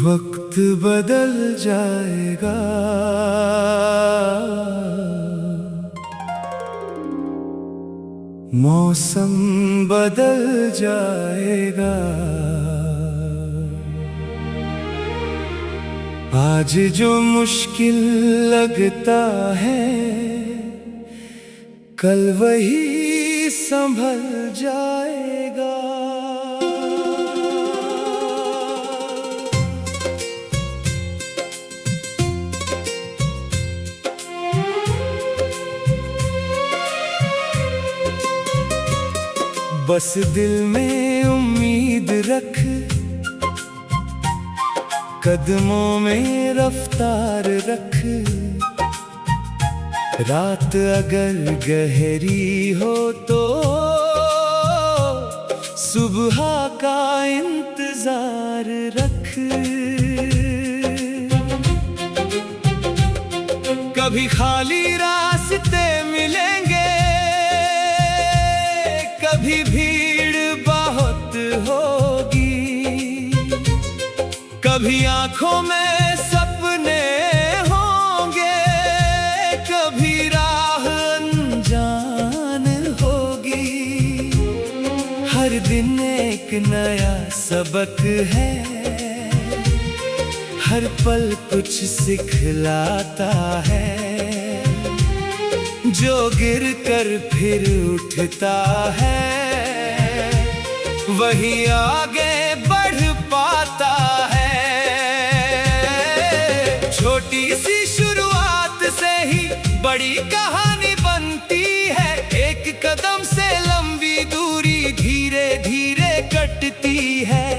वक्त बदल जाएगा, मौसम बदल जाएगा। आज जो मुश्किल लगता है, कल वही संभल जाएगा। बस दिल में उम्मीद रख, कदमों में रफ्तार रख। रात अगर गहरी हो तो सुबह का इंतजार रख। कभी खाली रास्ते मिलेंगे, कभी भीड़ बहुत होगी, कभी आंखों में सपने होंगे, कभी राह अनजान होगी। हर दिन एक नया सबक है, हर पल कुछ सिखलाता है। जो गिर कर फिर उठता है, वही आगे बढ़ पाता है। छोटी सी शुरुआत से ही बड़ी कहानी बनती है। एक कदम से लंबी दूरी धीरे धीरे कटती है।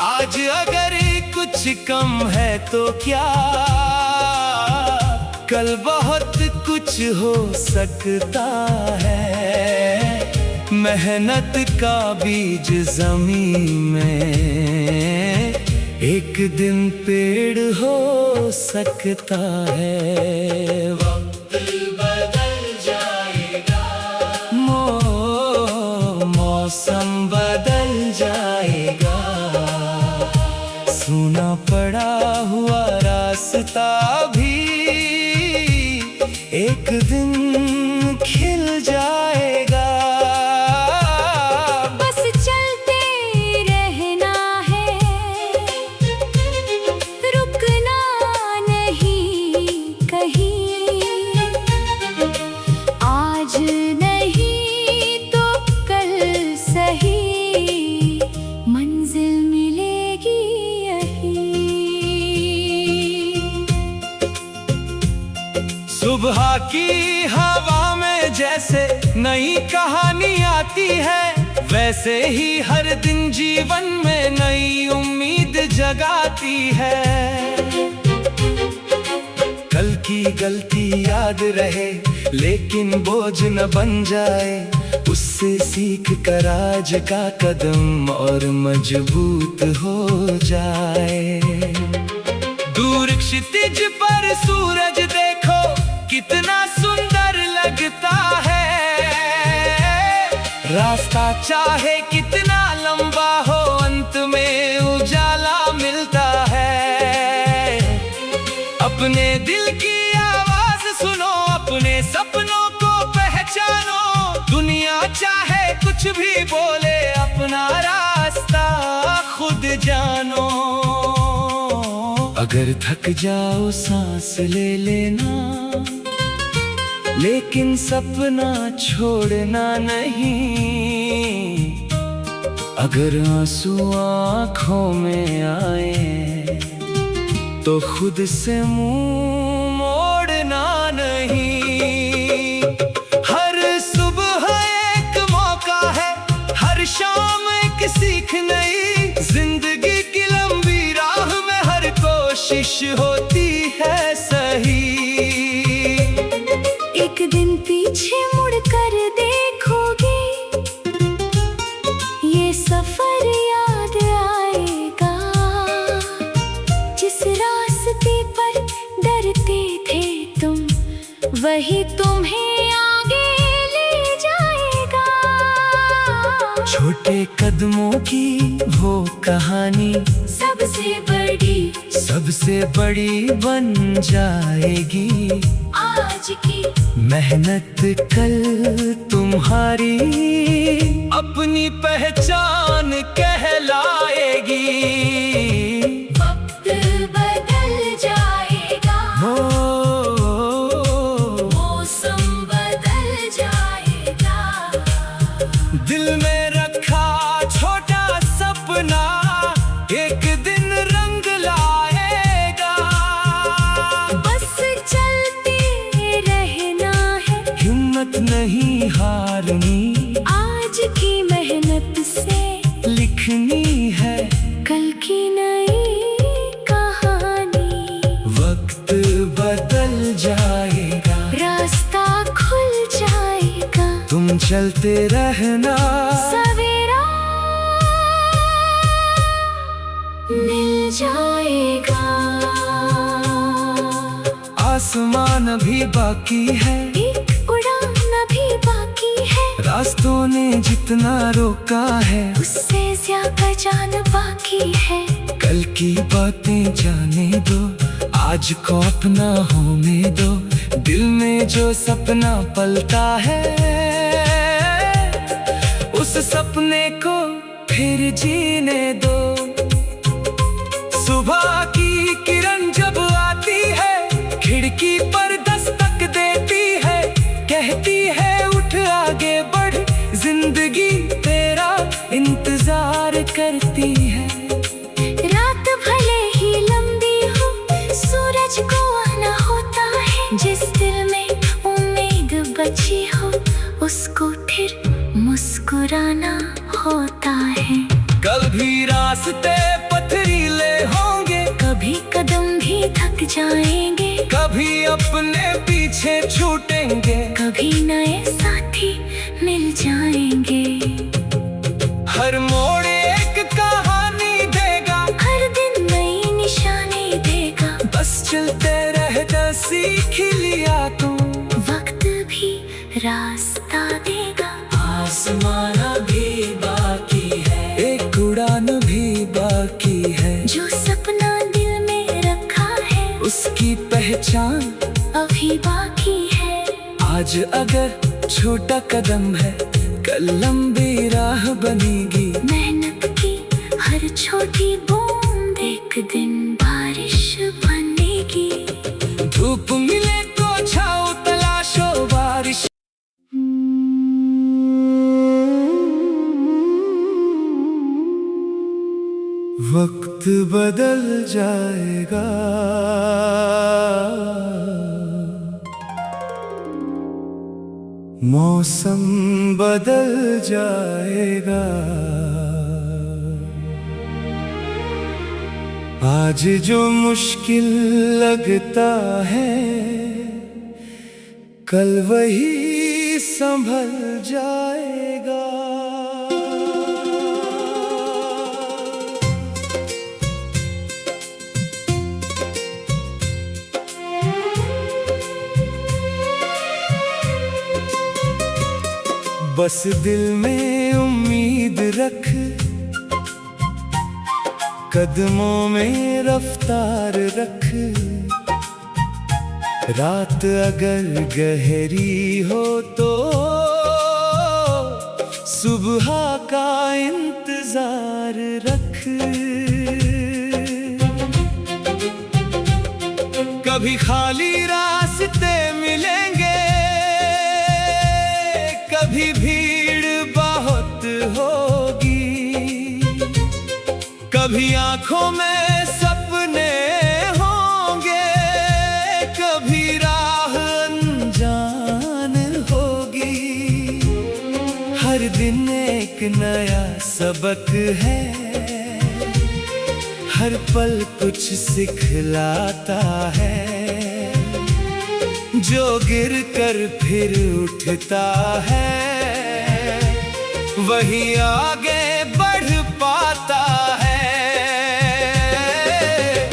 आज अगर कुछ कम है तो क्या, कल बहुत कुछ हो सकता है। मेहनत का बीज ज़मीन में एक दिन पेड़ हो सकता है। वक्त बदल जाएगा, मौसम बदल जाएगा। सूना पड़ा हुआ रास्ता भी एक दिन खिल जाएगा। बस चलते रहना है, रुकना नहीं कहीं। आज नहीं तो कल सही, मंजिल मिलेगी यही। सुबह की हवा में जैसे नई कहानी आती है, वैसे ही हर दिन जीवन में नई उम्मीद जगाती है। कल की गलती याद रहे लेकिन बोझ न बन जाए। उससे सीख कर आज का कदम और मजबूत हो जाए। दूर क्षितिज पर सूरज देखो, कितना सुंदर लगता है। रास्ता चाहे कितना लंबा हो, अंत में उजाला मिलता है। अपने दिल की आवाज सुनो, अपने सपनों को पहचानो। दुनिया चाहे कुछ भी बोले, अपना रास्ता खुद जानो। अगर थक जाओ सांस ले लेना, लेकिन सपना छोड़ना नहीं। अगर आंसू आँखों में आए तो खुद से मुंह मोड़ना नहीं। हर सुबह एक मौका है, हर शाम एक सीख नई। जिंदगी की लंबी राह में हर कोशिश होती है सही। एक दिन पीछे मुड़कर देखोगे, ये सफर याद आएगा। जिस रास्ते पर डर छोटे कदमों की वो कहानी सबसे बड़ी बन जाएगी। आज की मेहनत कल तुम्हारी अपनी पहचान कहलाएगी। वक्त बदल जाएगा, मौसम बदल जाएगा। दिल में रखा छोटा सपना एक दिन रंग लाएगा। बस चलते रहना है, हिम्मत नहीं हारनी, आज की मेहनत से लिखनी है कल की नई कहानी। वक्त बदल जाएगा, रास्ता खुल जाएगा, तुम चलते रहना, सवेरा मिल जाएगा। आसमान अभी बाकी है, एक उड़ान अभी बाकी है, रास्तों ने जितना रोका है उससे ज्यादा जान बाकी है। कल की बातें जाने दो, आज को अपना होने दो। दिल में जो सपना पलता है उस सपने को फिर जीने दो। सुबह की किरण जब आती है, खिड़की पर दस्तक देती है, कहती है उठ आगे बढ़, जिंदगी तेरा इंतजार करती है। रात भले ही लंबी हो, सूरज को आना होता है। जिस दिल में उम्मीद बची हो, उसको फिर मुस्कुराना होता है। कभी रास्ते पथरीले होंगे, कभी कदम भी थक जाएंगे, कभी अपने पीछे छूटेंगे, कभी नए साथी मिल जाएंगे। हर मोड़ एक कहानी देगा, हर दिन नई निशानी देगा, बस चलते रहना सीख लिया तुम। वक्त भी रास्ता देगा, आसमान भी बाकी है, एक उड़ान भी बाकी है, जो सपना दिल में रखा है उसकी पहचान अभी बाकी है। आज अगर छोटा कदम है, कल लंबी राह बनेगी। मेहनत की हर छोटी बूंद एक दिन बारिश बनेगी। धूप मिले तो छाओ तलाशो, बारिश वक्त बदल जाएगा, मौसम बदल जाएगा। आज जो मुश्किल लगता है, कल वही संभल जाएगा। बस दिल में उम्मीद रख, कदमों में रफ्तार रख। रात अगर गहरी हो तो सुबह का इंतजार रख। कभी खाली रास्ते मिलेंगे, कभी भीड़ बहुत होगी, कभी आंखों में सपने होंगे, कभी राह अनजान होगी। हर दिन एक नया सबक है, हर पल कुछ सिखलाता है। जो गिर कर फिर उठता है, वही आगे बढ़ पाता है।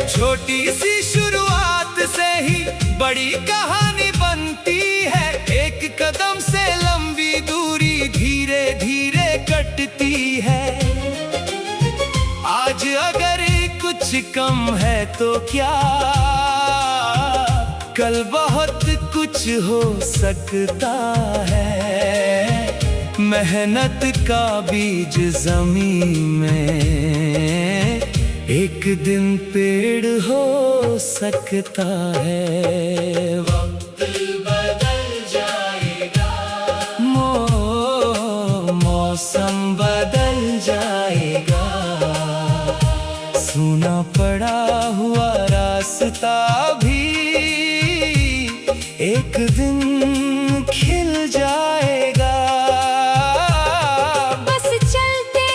छोटी सी शुरुआत से ही बड़ी कहानी बनती है, एक कदम से लंबी दूरी धीरे धीरे कटती कम है तो क्या, कल बहुत कुछ हो सकता है। मेहनत का बीज जमीन में एक दिन पेड़ हो सकता है। वक्त बदल जाएगा, मौसम बदल जाएगा, सूना पड़ा हुआ रास्ता भी एक दिन खिल जाएगा। बस चलते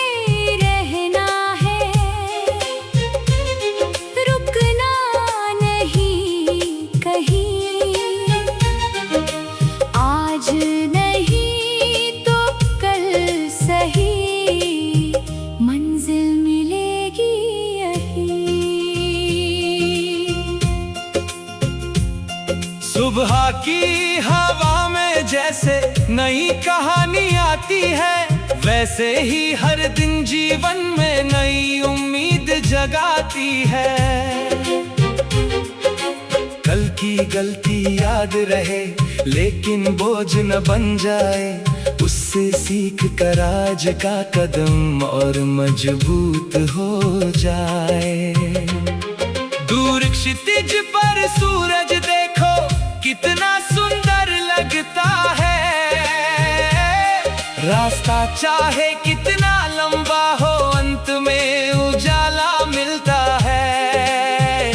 रहना है, रुकना नहीं कहीं। आज नहीं तो कल सही, मंजिल मिलेगी यही। सुबह की हवा में जैसे नई कहानी आती है, वैसे ही हर दिन जीवन में नई उम्मीद जगाती है। कल की गलती याद रहे लेकिन बोझ न बन जाए, उससे सीख कर आज का कदम और मजबूत हो जाए। दूर क्षितिज पर सूरज देखो कितना सुंदर लगता है, रास्ता चाहे कितना लंबा हो अंत में उजाला मिलता है।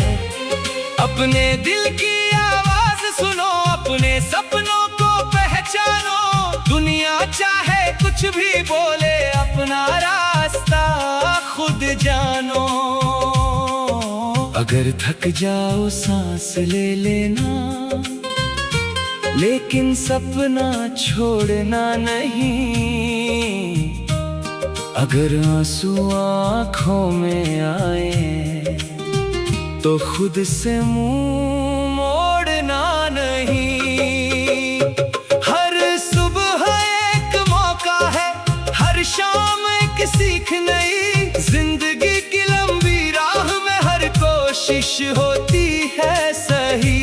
अपने दिल की आवाज सुनो, अपने सपनों को पहचानो, दुनिया चाहे कुछ भी बोले अपना रास्ता खुद जानो। अगर थक जाओ सांस ले लेना, लेकिन सपना छोड़ना नहीं। अगर आंसू आँखों में आए तो खुद से मुंह मोड़ना नहीं। हर सुबह एक मौका है, हर शाम एक सीख नई, जिंदगी की लंबी राह में हर कोशिश होती है सही।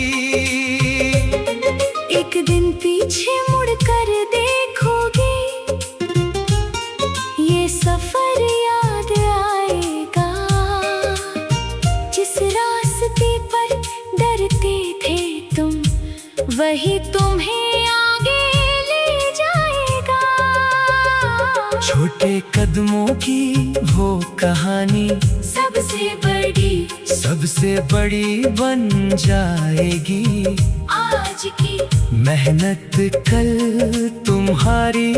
एक दिन पीछे मुड़कर देखोगे, ये सफर याद आएगा। जिस रास्ते पर डरते थे तुम, वही तुम्हें आगे ले जाएगा। छोटे कदमों की वो कहानी सबसे बड़ी बन जाएगी। आज की मेहनत कल तुम्हारी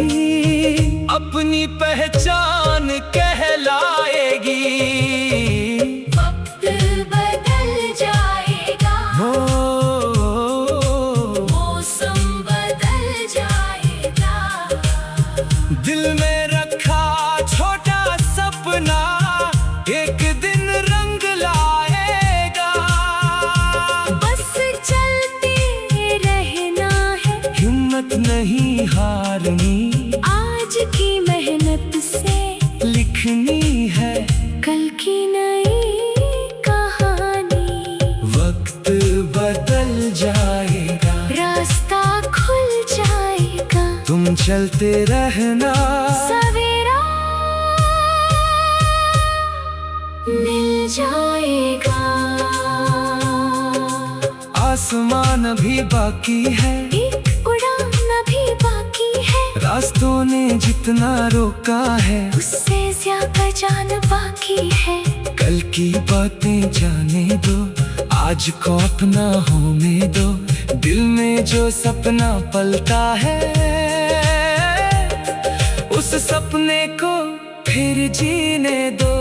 अपनी पहचान कहलाएगी। वक्त बदल जाएगा, मौसम बदल जाएगा, दिल में रखा छोटा सपना एक दिन रंग लाएगा। बस चलते रहना है, हिम्मत नहीं हारनी, आज की मेहनत से लिखनी है कल की नई कहानी। वक्त बदल जाएगा, रास्ता खुल जाएगा, तुम चलते रहना, सवेरा मिल जाएगा। आसमान अभी बाकी है, एक उड़ान अभी बाकी है, रास्तों ने जितना रोका है उससे ज्यादा जान बाकी है। कल की बातें जाने दो, आज को अपना होने दो, दिल में जो सपना पलता है उस सपने को फिर जीने दो।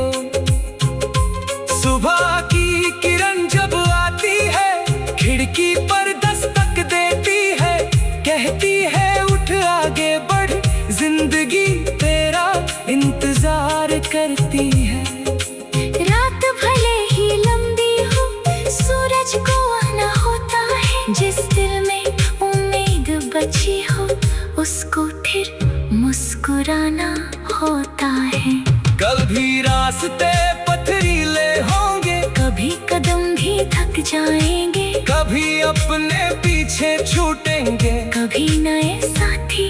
सुबह की किरण जब आती है, खिड़की पर दस्तक देती है, कहती है उठ आगे बढ़, जिंदगी तेरा इंतजार करती है। रात भले ही लंबी हो, सूरज को आना होता है, जिस दिल में उम्मीद बची हो उसको फिर मुस्कुराना होता है। कल भी रास्ते पथरीले होंगे, कभी कदम भी थक जाएंगे, कभी अपने पीछे छूटेंगे, कभी नए साथी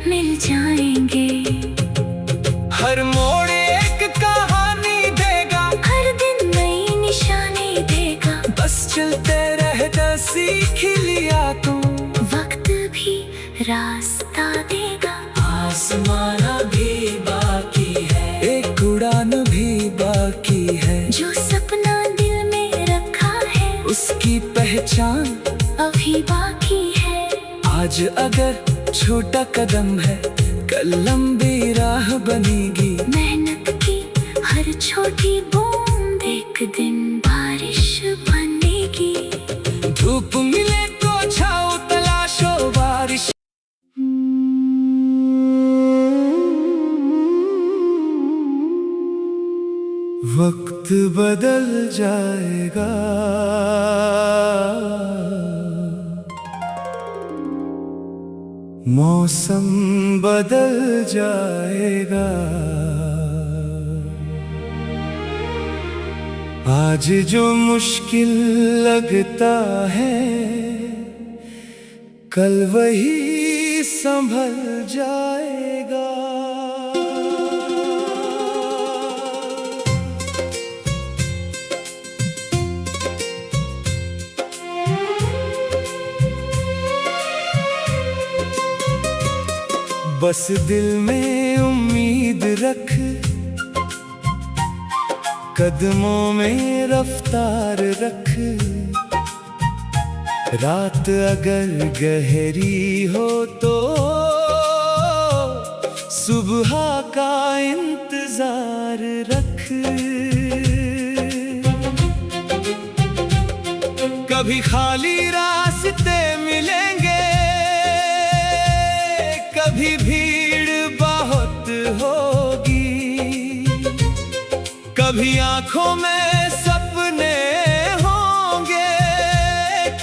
मिल जाएंगे। हर मोड़ एक कहानी देगा, हर दिन नई निशानी देगा, बस चलते रहता सीख लिया तुम। वक्त भी रास्ता देगा, आसमाना भी बाकी है, एक उड़ान भी बाकी है। जो सपना दिल में रखा है, उसकी पहचान अभी बाकी है। आज अगर छोटा कदम है, कल लंबी राह बनेगी। मेहनत की हर छोटी बूंद एक दिन बारिश बनेगी। धूप मिले तो छाओ तलाशो बारिश। वक्त बदल जाएगा, मौसम बदल जाएगा। आज जो मुश्किल लगता है, कल वही संभल जाएगा। बस दिल में उम्मीद रख, कदमों में रफ्तार रख। रात अगर गहरी हो तो सुबह का इंतजार रख। कभी खाली रास्ते मिलेंगे, कभी भीड़ बहुत होगी, कभी आंखों में सपने होंगे,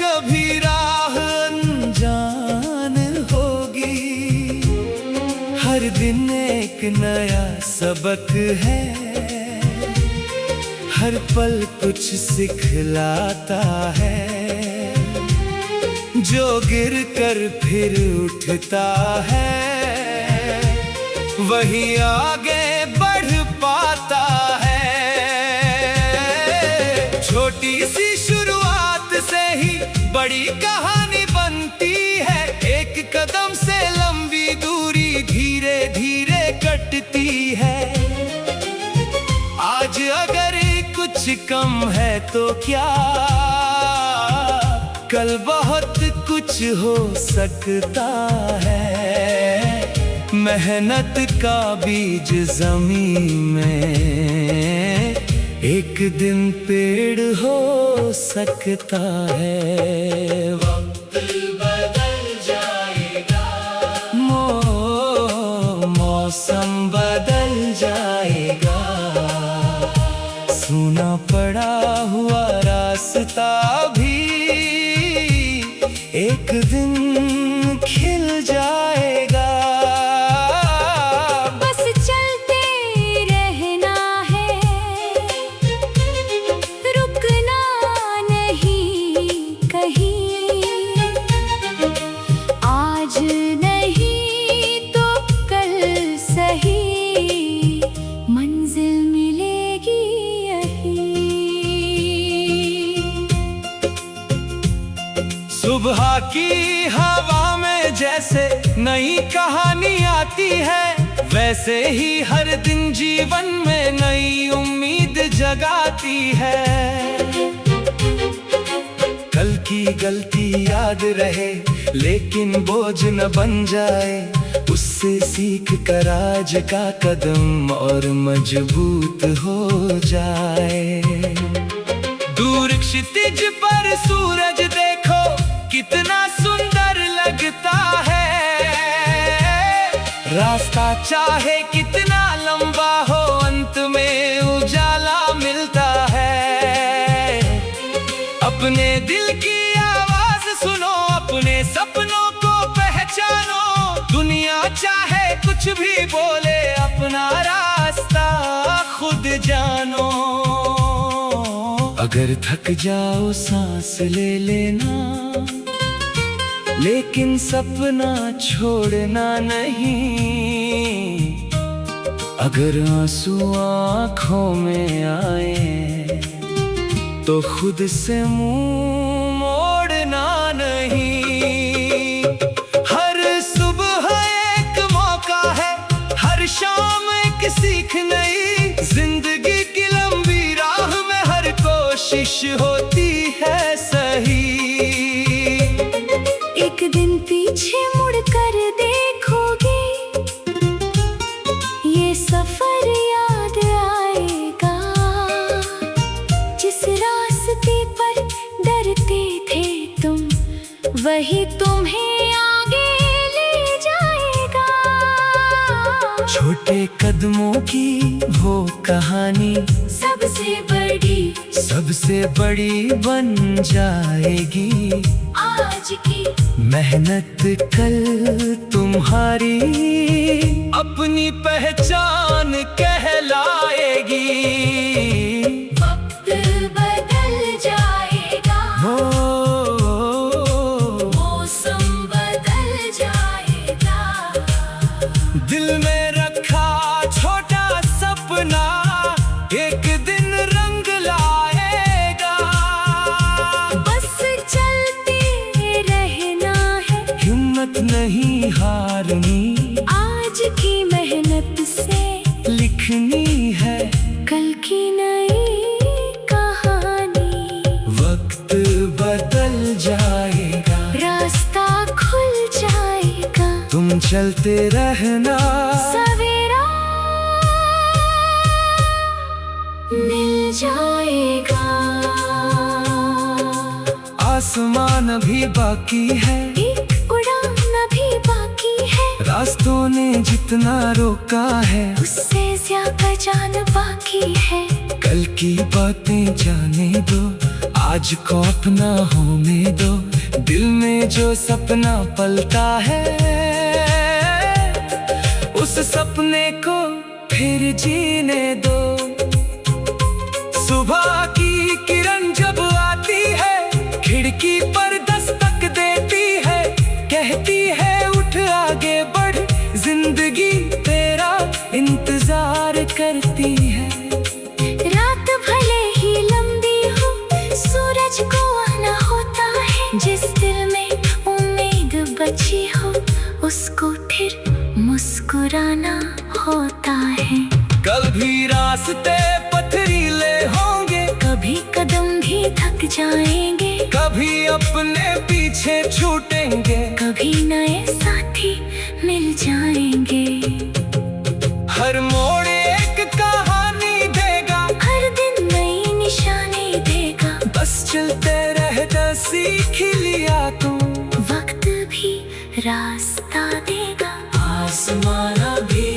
कभी राह अनजान होगी। हर दिन एक नया सबक है, हर पल कुछ सिखलाता है। जो गिर कर फिर उठता है, वही आगे बढ़ पाता है। छोटी सी शुरुआत से ही बड़ी कहानी बनती है। एक कदम से लंबी दूरी धीरे धीरे कटती है। आज अगर कुछ कम है तो क्या, कल बहुत कुछ हो सकता है। मेहनत का बीज जमीन में एक दिन पेड़ हो सकता है। वक्त बदल जाएगा, मौसम बदल जाएगा। सूना पड़ा हुआ रास्ता भी एक दिन खिल जाएगा। बस चलते रहना है, रुकना नहीं कहीं। आज नहीं तो कल सही, मंजिल मिलेगी यही। सुबह की हवा में जैसे नई कहानी आती है, वैसे ही हर दिन जीवन में नई उम्मीद जगाती है। कल की गलती याद रहे, लेकिन बोझ न बन जाए। उससे सीख कर आज का कदम और मजबूत हो जाए। दूर क्षितिज पर सूरज देखो, कितना सुंदर लगता है। रास्ता चाहे कितना लंबा हो, अंत में उजाला मिलता है। अपने दिल की आवाज सुनो, अपने सपनों को पहचानो। दुनिया चाहे कुछ भी बोले, अपना रास्ता खुद जानो। अगर थक जाओ सांस ले लेना, लेकिन सपना छोड़ना नहीं। अगर आंसू आँखों में आए तो खुद से मुंह मोड़ना नहीं। हर सुबह एक मौका है, हर शाम एक सीख नई। जिंदगी की लंबी राह में हर कोशिश होती है सही। एक दिन पीछे मुड़कर देखोगे, ये सफर याद आएगा। जिस रास्ते पर डरते थे तुम, वही तुम्हें आगे ले जाएगा। छोटे कदमों की वो कहानी सबसे बड़ी बन जाएगी। आज की मेहनत कल तुम्हारी अपनी पहचान कहलाएगी। वक्त बदल जाएगा, मौसम बदल जाएगा। दिल में रखा छोटा सपना एक दिन रंग लाएगा। बस चलते रहना है, हिम्मत नहीं हारनी। आज की मेहनत से लिखनी है कल की नई कहानी। वक्त बदल जाएगा, रास्ता खुल जाएगा। तुम चलते रहना, सवेरा मिल जाएगा। आसमान अभी बाकी है, एक उड़ान अभी बाकी है। रास्तों ने जितना रोका है, उससे ज्यादा जान बाकी है। कल की बातें जाने दो, आज को अपना होने दो। दिल में जो सपना पलता है, उस सपने को फिर जीने दो। सुबह की किरण जब आती है, खिड़की पर दस्तक देती है। कहती है उठ आगे बढ़, जिंदगी तेरा इंतजार करती है। रात भले ही लंबी हो, सूरज को आना होता है। जिस दिल में उम्मीद बची हो, उसको फिर मुस्कुराना होता है। कभी रास्ते पथरीले होंगे, कभी कदम भी थक जाएंगे। कभी अपने पीछे छूटेंगे, कभी नए साथी मिल जाएंगे। हर मोड़ एक कहानी देगा, हर दिन नई निशानी देगा। बस चलते रहना सीख लिया तुम, वक्त भी रास्ता देगा। आसमान भी